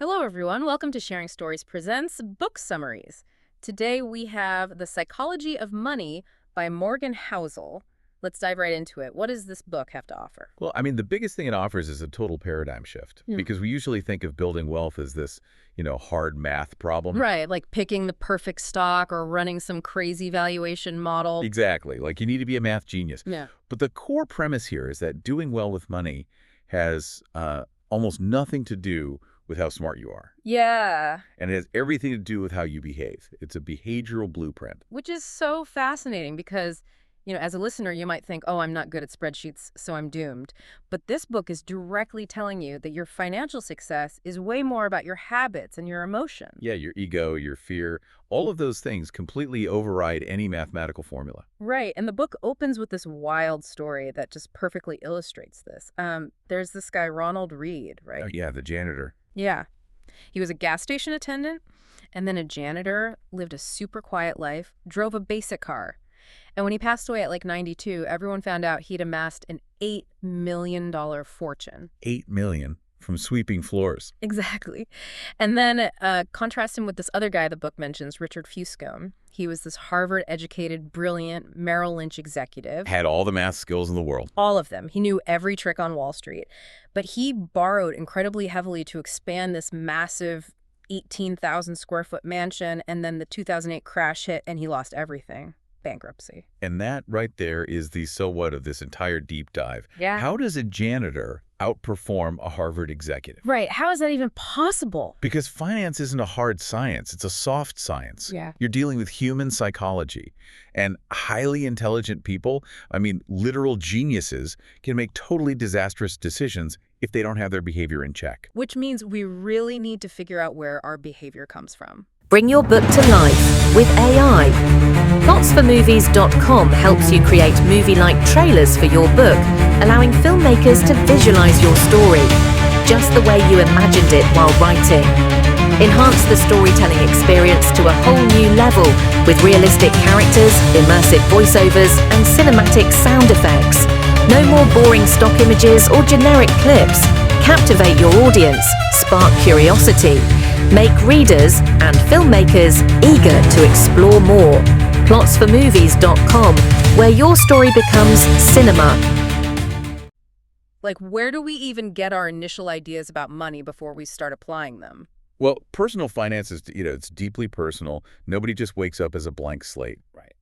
Hello, everyone. Welcome to Sharing Stories Presents Book Summaries. Today we have The Psychology of Money by Morgan Housel. Let's dive right into it. What does this book have to offer? Well, the biggest thing it offers is a total paradigm shift because we usually think of building wealth as this, hard math problem. Right, like picking the perfect stock or running some crazy valuation model. Exactly. Like you need to be a math genius. Yeah. But the core premise here is that doing well with money has almost nothing to do with how smart you are. Yeah. And it has everything to do with how you behave. It's a behavioral blueprint. Which is so fascinating because, as a listener, you might think, oh, I'm not good at spreadsheets, so I'm doomed. But this book is directly telling you that your financial success is way more about your habits and your emotions. Yeah, your ego, your fear, all of those things completely override any mathematical formula. Right. And the book opens with this wild story that just perfectly illustrates this. There's this guy, Ronald Reed, right? Oh, yeah, the janitor. Yeah. He was a gas station attendant and then a janitor, lived a super quiet life, drove a basic car. And when he passed away at like 92, everyone found out he'd amassed an $8 million fortune. $8 million from sweeping floors. Exactly. And then contrast him with this other guy the book mentions, Richard Fuscone. He was this Harvard-educated, brilliant Merrill Lynch executive. Had all the math skills in the world. All of them. He knew every trick on Wall Street. But he borrowed incredibly heavily to expand this massive 18,000 square foot mansion, and then the 2008 crash hit and he lost everything. Bankruptcy. And that right there is the so what of this entire deep dive. Yeah. How does a janitor outperform a Harvard executive? Right. How is that even possible? Because finance isn't a hard science. It's a soft science. Yeah. You're dealing with human psychology. And highly intelligent people, literal geniuses, can make totally disastrous decisions if they don't have their behavior in check. Which means we really need to figure out where our behavior comes from. Bring your book to life with AI. Plotsformovies.com helps you create movie-like trailers for your book, allowing filmmakers to visualize your story, just the way you imagined it while writing. Enhance the storytelling experience to a whole new level with realistic characters, immersive voiceovers, and cinematic sound effects. No more boring stock images or generic clips. Captivate your audience, spark curiosity, make readers and filmmakers eager to explore more. Plotsformovies.com, where your story becomes cinema. Like, where do we even get our initial ideas about money before we start applying them? Well, personal finance is, it's deeply personal. Nobody just wakes up as a blank slate. Right.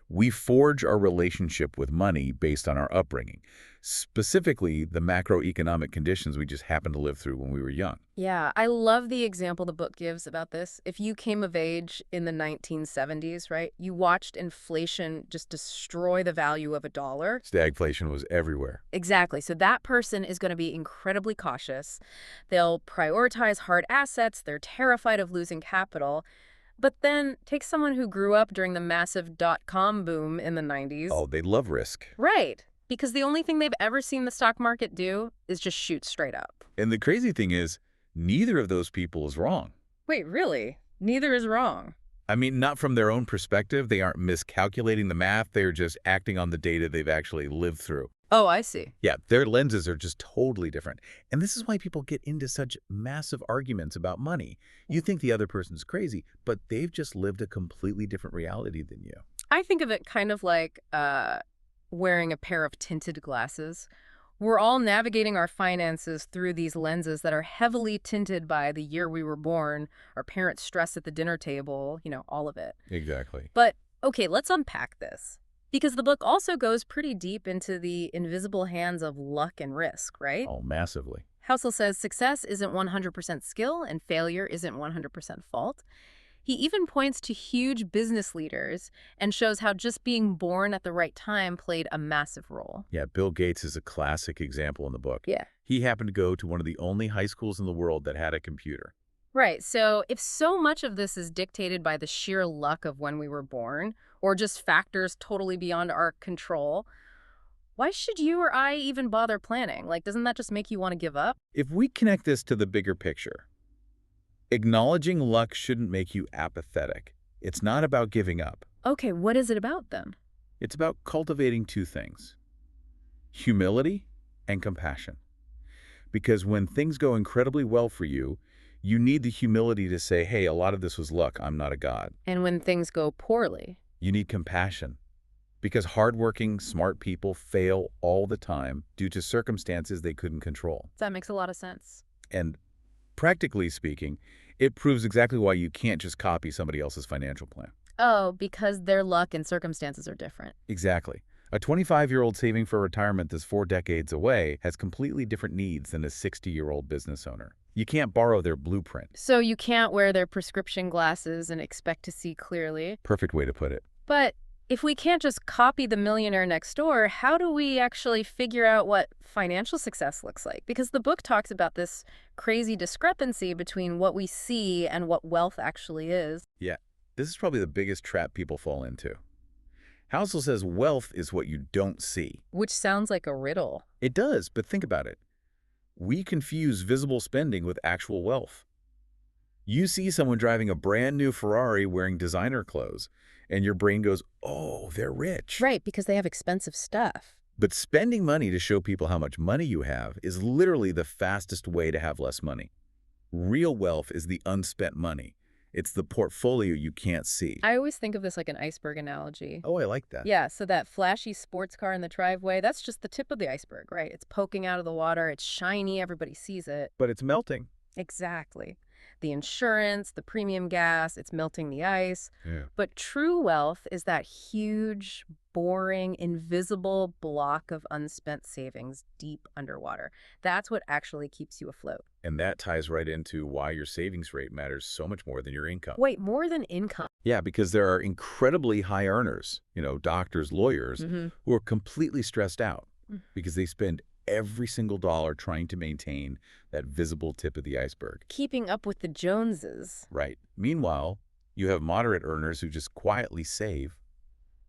We forge our relationship with money based on our upbringing, specifically the macroeconomic conditions we just happened to live through when we were young. Yeah, I love the example the book gives about this. If you came of age in the 1970s, right, you watched inflation just destroy the value of a dollar. Stagflation was everywhere. Exactly. So that person is going to be incredibly cautious. They'll prioritize hard assets. They're terrified of losing capital. But then take someone who grew up during the massive dot-com boom in the 90s. Oh, they love risk. Right. Because the only thing they've ever seen the stock market do is just shoot straight up. And the crazy thing is, neither of those people is wrong. Wait, really? Neither is wrong. Not from their own perspective. They aren't miscalculating the math. They're just acting on the data they've actually lived through. Oh, I see. Yeah, their lenses are just totally different. And this is why people get into such massive arguments about money. You think the other person's crazy, but they've just lived a completely different reality than you. I think of it kind of like wearing a pair of tinted glasses. We're all navigating our finances through these lenses that are heavily tinted by the year we were born, our parents' stress at the dinner table, all of it. Exactly. But, okay, let's unpack this. Because the book also goes pretty deep into the invisible hands of luck and risk, right? Oh, massively. Housel says success isn't 100% skill and failure isn't 100% fault. He even points to huge business leaders and shows how just being born at the right time played a massive role. Yeah, Bill Gates is a classic example in the book. Yeah. He happened to go to one of the only high schools in the world that had a computer. Right. So if so much of this is dictated by the sheer luck of when we were born, or just factors totally beyond our control, why should you or I even bother planning? Like, doesn't that just make you want to give up? If we connect this to the bigger picture, acknowledging luck shouldn't make you apathetic. It's not about giving up. Okay, what is it about then? It's about cultivating two things: humility and compassion. Because when things go incredibly well for you, You need the humility to say, hey, a lot of this was luck. I'm not a god. And when things go poorly. You need compassion. Because hardworking, smart people fail all the time due to circumstances they couldn't control. That makes a lot of sense. And practically speaking, it proves exactly why you can't just copy somebody else's financial plan. Oh, because their luck and circumstances are different. Exactly. A 25-year-old saving for retirement that's 4 decades away has completely different needs than a 60-year-old business owner. You can't borrow their blueprint. So you can't wear their prescription glasses and expect to see clearly. Perfect way to put it. But if we can't just copy the millionaire next door, how do we actually figure out what financial success looks like? Because the book talks about this crazy discrepancy between what we see and what wealth actually is. Yeah, this is probably the biggest trap people fall into. Housel says wealth is what you don't see. Which sounds like a riddle. It does, but think about it. We confuse visible spending with actual wealth. You see someone driving a brand new Ferrari wearing designer clothes, and your brain goes, oh, they're rich. Right, because they have expensive stuff. But spending money to show people how much money you have is literally the fastest way to have less money. Real wealth is the unspent money. It's the portfolio you can't see. I always think of this like an iceberg analogy. Oh, I like that. Yeah, so that flashy sports car in the driveway, that's just the tip of the iceberg, right? It's poking out of the water, it's shiny, everybody sees it. But it's melting. Exactly. The insurance, the premium gas, it's melting the ice. Yeah. But true wealth is that huge, boring, invisible block of unspent savings deep underwater. That's what actually keeps you afloat. And that ties right into why your savings rate matters so much more than your income. Wait, more than income? Yeah, because there are incredibly high earners, doctors, lawyers, who are completely stressed out because they spend every single dollar trying to maintain that visible tip of the iceberg. Keeping up with the Joneses. Right. Meanwhile, you have moderate earners who just quietly save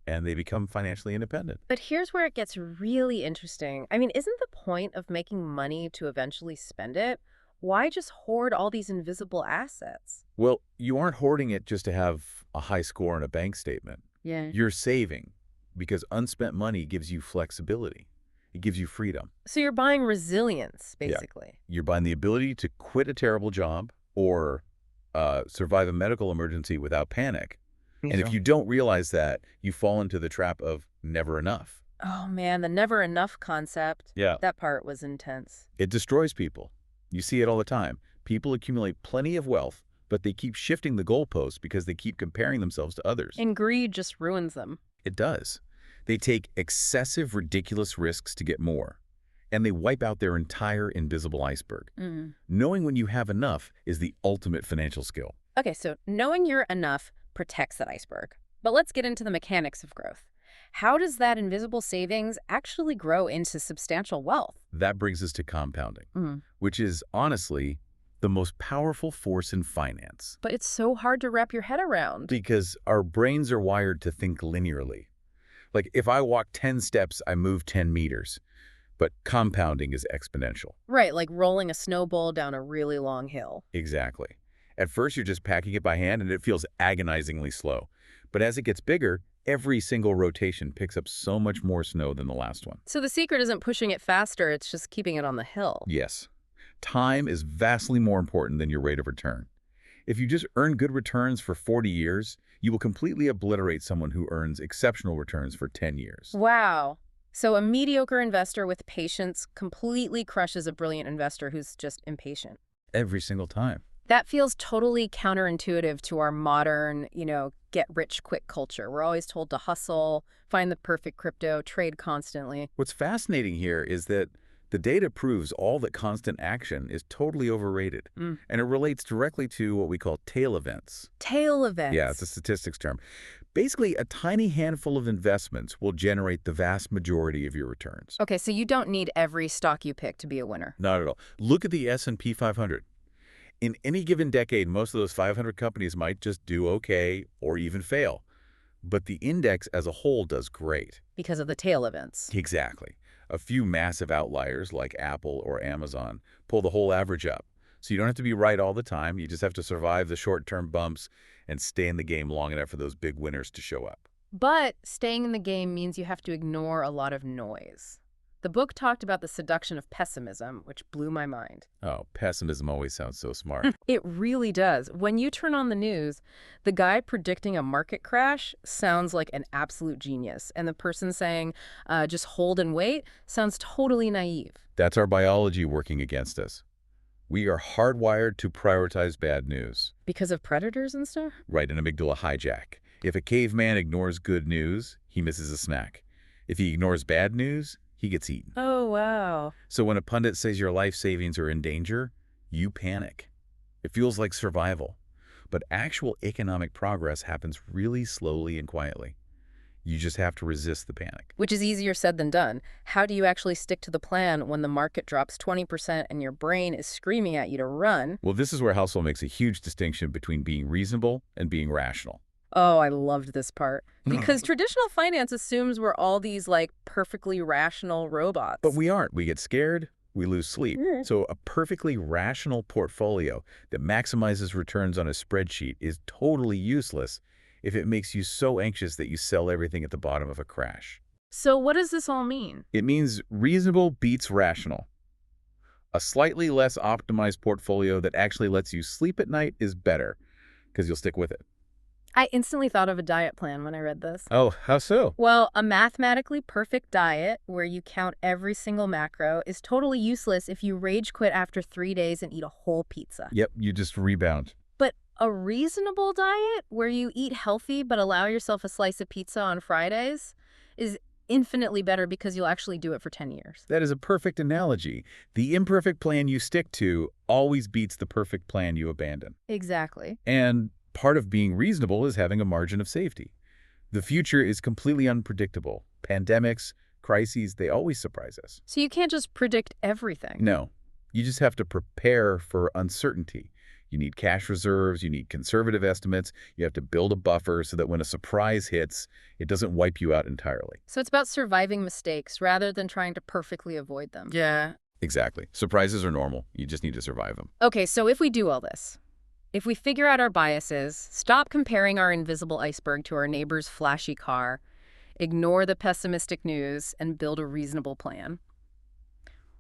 and they become financially independent. But here's where it gets really interesting. I mean, isn't the point of making money to eventually spend it? Why just hoard all these invisible assets? Well, you aren't hoarding it just to have a high score in a bank statement. Yeah. You're saving because unspent money gives you flexibility. It gives you freedom. So you're buying resilience, basically. Yeah. You're buying the ability to quit a terrible job or survive a medical emergency without panic. And if you don't realize that, you fall into the trap of never enough. Oh, man, the never enough concept. Yeah. That part was intense. It destroys people. You see it all the time. People accumulate plenty of wealth, but they keep shifting the goalposts because they keep comparing themselves to others. And greed just ruins them. It does. They take excessive, ridiculous risks to get more, and they wipe out their entire invisible iceberg. Knowing when you have enough is the ultimate financial skill. Okay, so knowing you're enough protects that iceberg. But let's get into the mechanics of growth. How does that invisible savings actually grow into substantial wealth? That brings us to compounding, which is honestly the most powerful force in finance. But it's so hard to wrap your head around. Because our brains are wired to think linearly. Like if I walk 10 steps, I move 10 meters. But compounding is exponential. Right, like rolling a snowball down a really long hill. Exactly. At first, you're just packing it by hand, and it feels agonizingly slow. But as it gets bigger, every single rotation picks up so much more snow than the last one. So the secret isn't pushing it faster, it's just keeping it on the hill. Yes. Time is vastly more important than your rate of return. If you just earn good returns for 40 years, you will completely obliterate someone who earns exceptional returns for 10 years. Wow. So a mediocre investor with patience completely crushes a brilliant investor who's just impatient. Every single time. That feels totally counterintuitive to our modern, get-rich-quick culture. We're always told to hustle, find the perfect crypto, trade constantly. What's fascinating here is that the data proves all that constant action is totally overrated. And it relates directly to what we call tail events. Tail events? Yeah, it's a statistics term. Basically, a tiny handful of investments will generate the vast majority of your returns. Okay, so you don't need every stock you pick to be a winner. Not at all. Look at the S&P 500. In any given decade, most of those 500 companies might just do okay or even fail. But the index as a whole does great. Because of the tail events. Exactly. A few massive outliers like Apple or Amazon pull the whole average up. So you don't have to be right all the time. You just have to survive the short-term bumps and stay in the game long enough for those big winners to show up. But staying in the game means you have to ignore a lot of noise. The book talked about the seduction of pessimism, which blew my mind. Oh, pessimism always sounds so smart. It really does. When you turn on the news, the guy predicting a market crash sounds like an absolute genius. And the person saying, just hold and wait, sounds totally naive. That's our biology working against us. We are hardwired to prioritize bad news. Because of predators and stuff? Right, an amygdala hijack. If a caveman ignores good news, he misses a snack. If he ignores bad news, he gets eaten. Oh, wow. So when a pundit says your life savings are in danger, you panic. It feels like survival. But actual economic progress happens really slowly and quietly. You just have to resist the panic. Which is easier said than done. How do you actually stick to the plan when the market drops 20% and your brain is screaming at you to run? Well, this is where Housel makes a huge distinction between being reasonable and being rational. Oh, I loved this part. Because traditional finance assumes we're all these, like, perfectly rational robots. But we aren't. We get scared, we lose sleep. So a perfectly rational portfolio that maximizes returns on a spreadsheet is totally useless if it makes you so anxious that you sell everything at the bottom of a crash. So what does this all mean? It means reasonable beats rational. A slightly less optimized portfolio that actually lets you sleep at night is better, because you'll stick with it. I instantly thought of a diet plan when I read this. Oh, how so? Well, a mathematically perfect diet where you count every single macro is totally useless if you rage quit after 3 days and eat a whole pizza. Yep, you just rebound. But a reasonable diet where you eat healthy but allow yourself a slice of pizza on Fridays is infinitely better because you'll actually do it for 10 years. That is a perfect analogy. The imperfect plan you stick to always beats the perfect plan you abandon. Exactly. And part of being reasonable is having a margin of safety. The future is completely unpredictable. Pandemics, crises, they always surprise us. So you can't just predict everything. No, you just have to prepare for uncertainty. You need cash reserves, you need conservative estimates, you have to build a buffer so that when a surprise hits, it doesn't wipe you out entirely. So it's about surviving mistakes rather than trying to perfectly avoid them. Yeah. Exactly. Surprises are normal. You just need to survive them. Okay, so if we do all this, if we figure out our biases, stop comparing our invisible iceberg to our neighbor's flashy car, ignore the pessimistic news, and build a reasonable plan,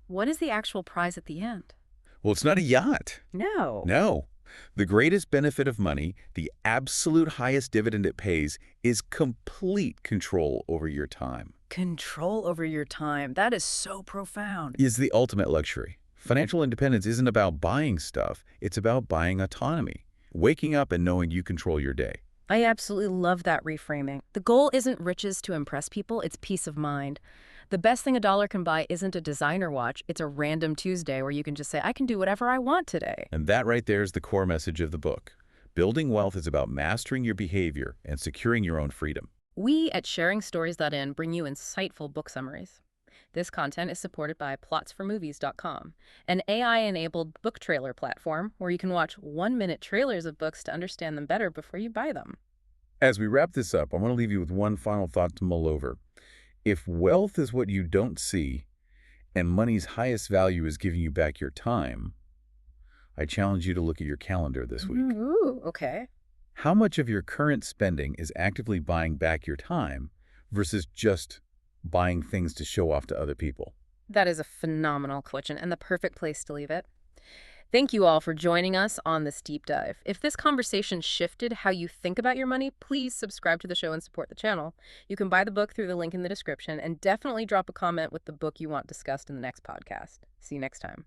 what is the actual prize at the end? Well, it's not a yacht. No. No. The greatest benefit of money, the absolute highest dividend it pays, is complete control over your time. Control over your time. That is so profound. Is the ultimate luxury. Financial independence isn't about buying stuff. It's about buying autonomy. Waking up and knowing you control your day. I absolutely love that reframing. The goal isn't riches to impress people, it's peace of mind. The best thing $1 can buy isn't a designer watch, it's a random Tuesday where you can just say, I can do whatever I want today. And that right there is the core message of the book. Building wealth is about mastering your behavior and securing your own freedom. We at sharingsstories.in bring you insightful book summaries. This content is supported by plotsformovies.com, an AI-enabled book trailer platform where you can watch 1-minute trailers of books to understand them better before you buy them. As we wrap this up, I want to leave you with one final thought to mull over. If wealth is what you don't see, and money's highest value is giving you back your time, I challenge you to look at your calendar this week. Ooh, okay. How much of your current spending is actively buying back your time versus just buying things to show off to other people? That is a phenomenal question and the perfect place to leave it. Thank you all for joining us on this deep dive. If this conversation shifted how you think about your money, please subscribe to the show and support the channel. You can buy the book through the link in the description, and definitely drop a comment with the book you want discussed in the next podcast. See you next time.